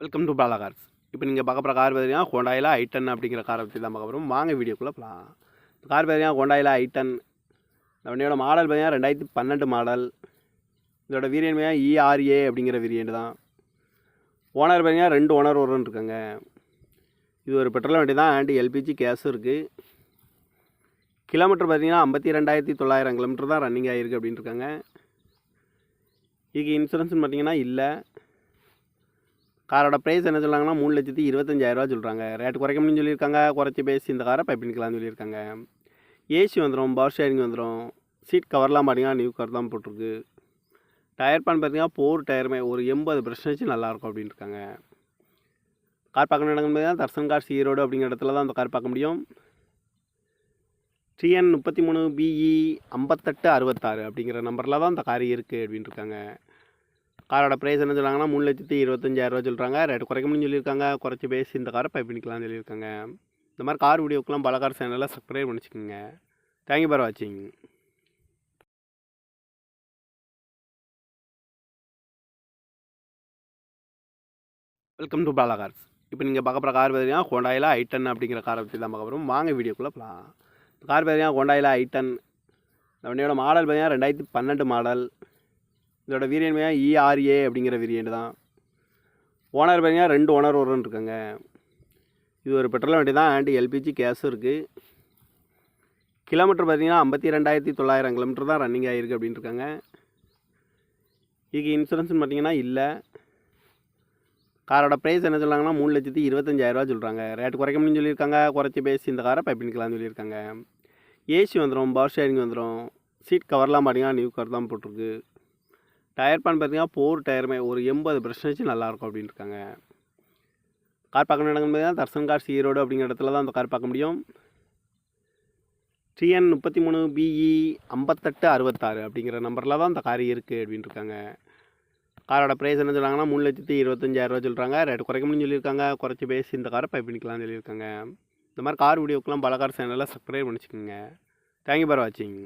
Welcome to Bala cars. இப்போ நீங்கள் பார்க்க போகிற கார் பார்த்தீங்கன்னா ஹோண்டாயில் i10 அப்படிங்கிற காரை பற்றி தான் பார்க்க போகிறோம். வாங்க வீடியோக்குள்ளே போகலாம். கார் பார்த்தீங்கன்னா ஹோண்டாயில் i10. இந்த வண்டியோட மாடல் பார்த்தீங்கன்னா 2012 மாடல். இதோட வேரியன்ட் பார்த்தீங்கன்னா ERA அப்படிங்கிற வேரியன்ட் தான். ஓனர் பார்த்தீங்கன்னா 2 ஓனர் வரும்னு இருக்காங்க. இது ஒரு பெட்ரோல் வண்டி தான், அண்ட் LPG கேஸும் இருக்குது. கிலோமீட்டர் பார்த்தீங்கன்னா 52,900 கிலோமீட்டர் தான் ரன்னிங் ஆகிருக்கு அப்படின்னு இருக்காங்க. இதுக்கு இன்சூரன்ஸ்னு பார்த்தீங்கன்னா இல்லை. காரோட ப்ரைஸ் என்ன சொல்கிறாங்கன்னா 3,25,000 சொல்கிறாங்க. ரேட்டு குறைக்க முடியும்னு சொல்லியிருக்காங்க. குறைச்சி பேசி இந்த காரை பை பண்ணிக்கலாம்னு சொல்லியிருக்காங்க. ஏசி வந்துடும், பவர் ஷேரிங் வந்துடும். சீட் கவர்லாம் பார்த்தீங்கன்னா நியூ கவர் தான் போட்டிருக்கு. டயர் பான் பார்த்தீங்கன்னா 4 டயருமே ஒரு 80% நல்லாயிருக்கும் அப்படின்னு இருக்காங்க. கார் பார்க்கணும் இடங்கள் பார்த்தீங்கன்னா தர்சன் கார்ஸ் ஈரோடு அப்படிங்கிற இடத்துல தான் அந்த கார் பார்க்க முடியும். TN 33BE 5866 அப்படிங்கிற நம்பரில் தான் அந்த கார் இருக்குது அப்படின்னு இருக்காங்க. காரோட ப்ரைஸ் என்ன சொல்கிறாங்கன்னா 3,25,000 சொல்கிறாங்க. ரேட்டு குறைக்க முடியும்னு சொல்லியிருக்காங்க. குறைச்சி பேசி இந்த காரை பை பண்ணிக்கலாம்னு சொல்லியிருக்காங்க. இந்த மாதிரி கார் வீடியோக்கெலாம் பல கார் சேனலில் சப்ஸ்கிரைப் பண்ணிச்சுக்கோங்க. தேங்க்யூ ஃபார் வாட்சிங். Welcome to Bala cars. இப்போ நீங்கள் பார்க்க போகிற கார் பார்த்தீங்கன்னா ஹோண்டாயில் i10 அப்படிங்கிற காரை பற்றி தான் பார்க்க போகிறோம். வாங்க வீடியோக்குள்ளே போகலாம். கார் பார்த்தீங்கன்னா ஹோண்டாயில் i10. இந்த வண்டியோட மாடல் பார்த்தீங்கன்னா 2012 மாடல். இதோட வேரியன்ட் பார்த்தீங்கன்னா ERA அப்படிங்கிற வேரியன்ட் தான். ஓனர் பார்த்தீங்கன்னா 2 ஓனர் வரும்னு இருக்காங்க. இது ஒரு பெட்ரோல் வண்டி தான், அண்ட் LPG கேஸும் இருக்குது. கிலோமீட்டர் பார்த்தீங்கன்னா 52,900 கிலோமீட்டர் தான் ரன்னிங் ஆகிருக்கு அப்படின்னு இருக்காங்க. இதுக்கு இன்சூரன்ஸ்னு பார்த்தீங்கன்னா இல்லை. காரோட ப்ரைஸ் என்ன சொல்கிறாங்கன்னா 3,25,000 சொல்கிறாங்க. ரேட்டு குறைக்க முடியும்னு சொல்லியிருக்காங்க. குறைச்சி பேசி இந்த காரை பை பண்ணிக்கலாம்னு சொல்லியிருக்காங்க. ஏசி வந்துடும், பவர் ஷேரிங் வந்துடும். சீட் கவர்லாம் பார்த்தீங்கன்னா நியூ கவர் தான் போட்டிருக்கு. டயர் பான் பார்த்தீங்கன்னா 4 டயருமே ஒரு 80% நல்லாயிருக்கும் அப்படின்னு இருக்காங்க. கார் பார்க்கணும் இடங்கள் பார்த்தீங்கன்னா தர்சன் கார்ஸ் ஈரோடு அப்படிங்கிற இடத்துல தான் அந்த கார் பார்க்க முடியும். TN 33BE 5866 அப்படிங்கிற நம்பரில் தான் அந்த கார் இருக்குது அப்படின்னு இருக்காங்க. காரோட ப்ரைஸ் என்ன சொல்கிறாங்கன்னா 3,25,000 சொல்கிறாங்க. ரேட்டு குறைக்க முடியும்னு சொல்லியிருக்காங்க. குறைச்சி பேசி இந்த காரை பை பண்ணிக்கலாம்னு சொல்லியிருக்காங்க. இந்த மாதிரி கார் வீடியோக்கெலாம் பல கார் சேனலில் சப்ஸ்கிரைப் பண்ணிச்சுக்கோங்க. தேங்க்யூ ஃபார் வாட்சிங்.